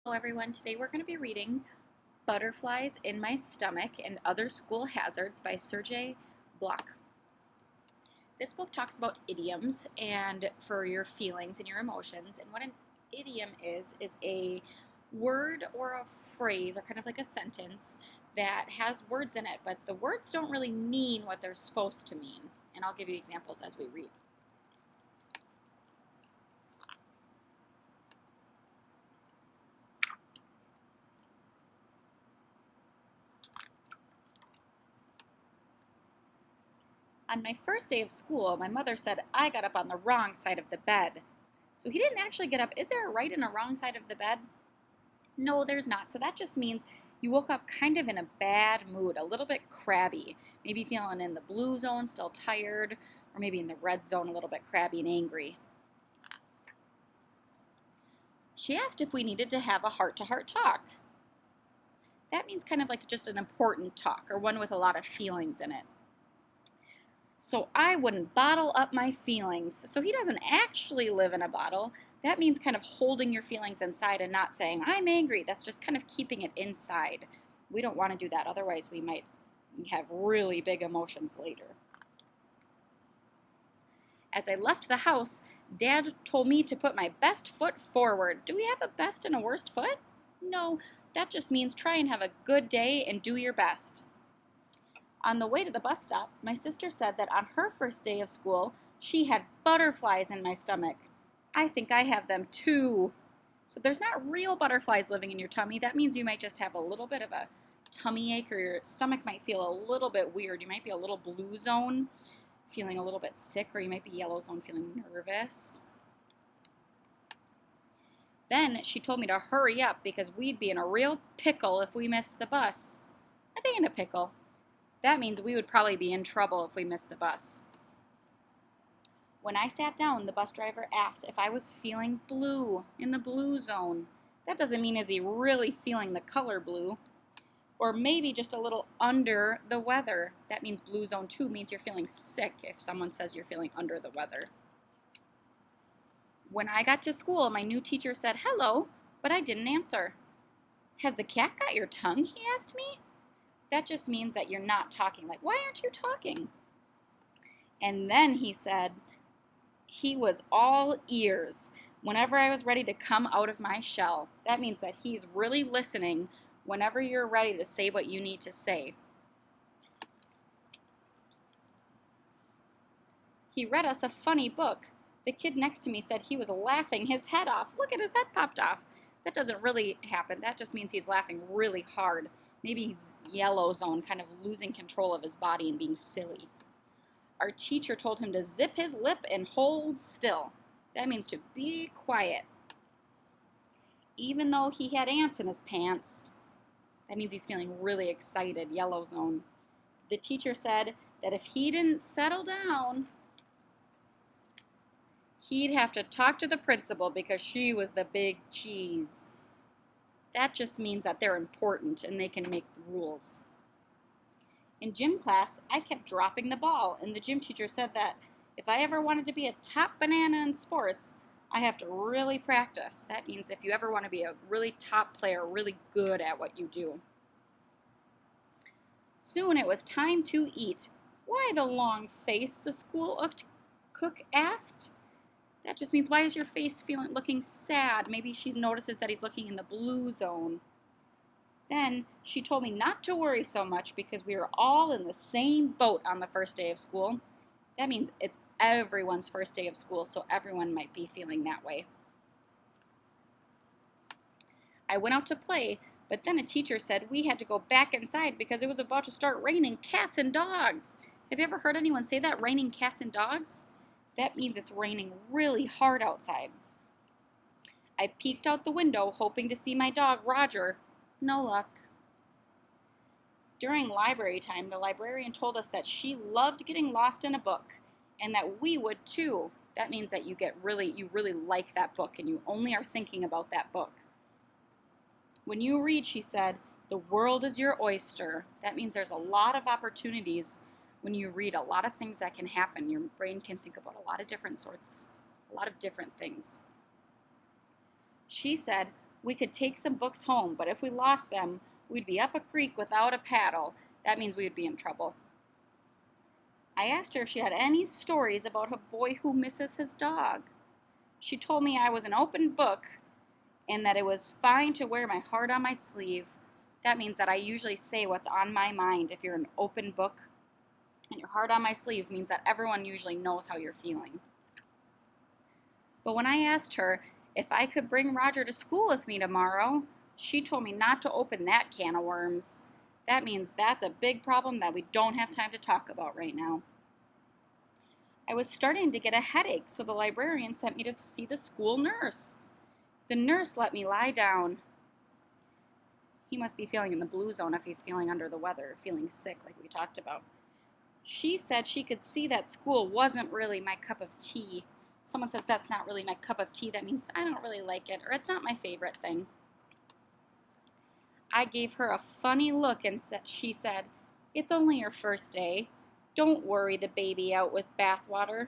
Hello everyone, today we're going to be reading Butterflies in My Stomach and Other School Hazards by Serge Bloch. This book talks about idioms and for your feelings and your emotions, and what an idiom is a word or a phrase or kind of like a sentence that has words in it, but the words don't really mean what they're supposed to mean, and I'll give you examples as we read. On my first day of school, my mother said I got up on the wrong side of the bed. So he didn't actually get up. Is there a right and a wrong side of the bed? No, there's not. So that just means you woke up kind of in a bad mood, a little bit crabby. Maybe feeling in the blue zone, still tired, or maybe in the red zone, a little bit crabby and angry. She asked if we needed to have a heart-to-heart talk. That means kind of like just an important talk, or one with a lot of feelings in it. So I wouldn't bottle up my feelings. So he doesn't actually live in a bottle. That means kind of holding your feelings inside and not saying, I'm angry. That's just kind of keeping it inside. We don't want to do that. Otherwise, we might have really big emotions later. As I left the house, Dad told me to put my best foot forward. Do we have a best and a worst foot? No, that just means try and have a good day and do your best. On the way to the bus stop, my sister said that on her first day of school, she had butterflies in my stomach. I think I have them too. So there's not real butterflies living in your tummy. That means you might just have a little bit of a tummy ache, or your stomach might feel a little bit weird. You might be a little blue zone, feeling a little bit sick, or you might be yellow zone, feeling nervous. Then she told me to hurry up because we'd be in a real pickle if we missed the bus. I think in a pickle. That means we would probably be in trouble if we missed the bus. When I sat down, the bus driver asked if I was feeling blue, in the blue zone. That doesn't mean is he really feeling the color blue, or maybe just a little under the weather. That means blue zone 2 means you're feeling sick if someone says you're feeling under the weather. When I got to school, my new teacher said hello, but I didn't answer. Has the cat got your tongue? He asked me. That just means that you're not talking. Like, why aren't you talking? And then he said he was all ears whenever I was ready to come out of my shell. That means that he's really listening whenever you're ready to say what you need to say. He read us a funny book. The kid next to me said he was laughing his head off. Look at his head popped off. That doesn't really happen. That just means he's laughing really hard. Maybe he's yellow zone, kind of losing control of his body and being silly. Our teacher told him to zip his lip and hold still. That means to be quiet. Even though he had ants in his pants, that means he's feeling really excited, yellow zone. The teacher said that if he didn't settle down, he'd have to talk to the principal because she was the big cheese. That just means that they're important and they can make the rules. In gym class, I kept dropping the ball, and the gym teacher said that if I ever wanted to be a top banana in sports, I have to really practice. That means if you ever want to be a really top player, really good at what you do. Soon it was time to eat. Why the long face? The school cook asked. That just means, why is your face looking sad? Maybe she notices that he's looking in the blue zone. Then she told me not to worry so much because we were all in the same boat on the first day of school. That means it's everyone's first day of school, so everyone might be feeling that way. I went out to play, but then a teacher said we had to go back inside because it was about to start raining cats and dogs. Have you ever heard anyone say that, raining cats and dogs? That means it's raining really hard outside. I peeked out the window, hoping to see my dog, Roger. No luck. During library time, the librarian told us that she loved getting lost in a book, and that we would too. That means that you really like that book, and you only are thinking about that book. When you read, she said, the world is your oyster. That means there's a lot of opportunities. When you read, a lot of things that can happen. Your brain can think about a lot of different things. She said, We could take some books home, but if we lost them, we'd be up a creek without a paddle. That means we would be in trouble. I asked her if she had any stories about a boy who misses his dog. She told me I was an open book and that it was fine to wear my heart on my sleeve. That means that I usually say what's on my mind. If you're an open book and your heart on my sleeve means that everyone usually knows how you're feeling. But when I asked her if I could bring Roger to school with me tomorrow, she told me not to open that can of worms. That means that's a big problem that we don't have time to talk about right now. I was starting to get a headache, so the librarian sent me to see the school nurse. The nurse let me lie down. He must be feeling in the blue zone if he's feeling under the weather, feeling sick like we talked about. She said she could see that school wasn't really my cup of tea. Someone says that's not really my cup of tea, that means I don't really like it, or it's not my favorite thing. I gave her a funny look and she said, "It's only your first day. Don't worry the baby out with the bathwater,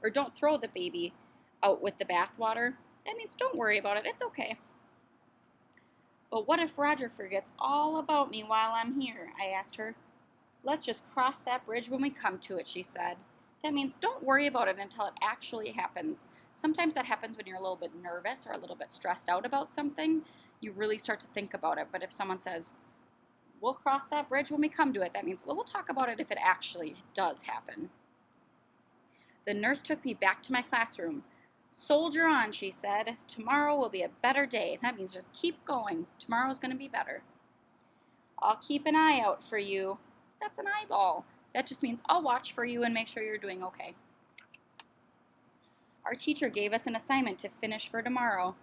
or don't throw the baby out with the bathwater. That means don't worry about it, it's okay." But what if Roger forgets all about me while I'm here? I asked her. Let's just cross that bridge when we come to it, she said. That means don't worry about it until it actually happens. Sometimes that happens when you're a little bit nervous or a little bit stressed out about something. You really start to think about it. But if someone says, we'll cross that bridge when we come to it, that means we'll talk about it if it actually does happen. The nurse took me back to my classroom. Soldier on, she said. Tomorrow will be a better day. That means just keep going. Tomorrow's going to be better. I'll keep an eye out for you. That's an eyeball. That just means I'll watch for you and make sure you're doing okay. Our teacher gave us an assignment to finish for tomorrow.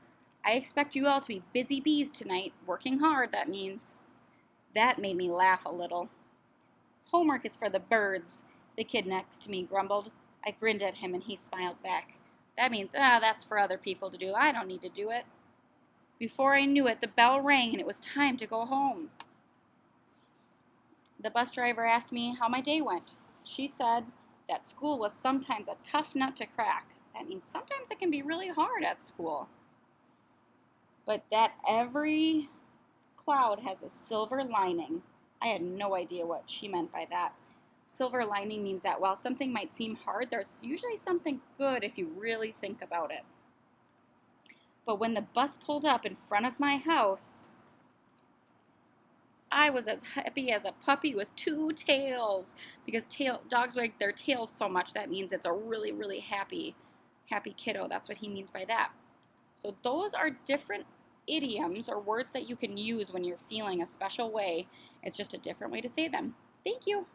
I expect you all to be busy bees tonight, working hard, that means. That made me laugh a little. Homework is for the birds, the kid next to me grumbled. I grinned at him and he smiled back. That means, that's for other people to do. I don't need to do it. Before I knew it, the bell rang and it was time to go home. The bus driver asked me how my day went. She said that school was sometimes a tough nut to crack. That means sometimes it can be really hard at school. But that every cloud has a silver lining. I had no idea what she meant by that. Silver lining means that while something might seem hard, there's usually something good if you really think about it. But when the bus pulled up in front of my house, I was as happy as a puppy with two tails, because dogs wag their tails so much. That means it's a really, really happy kiddo. That's what he means by that. So those are different idioms or words that you can use when you're feeling a special way. It's just a different way to say them. Thank you.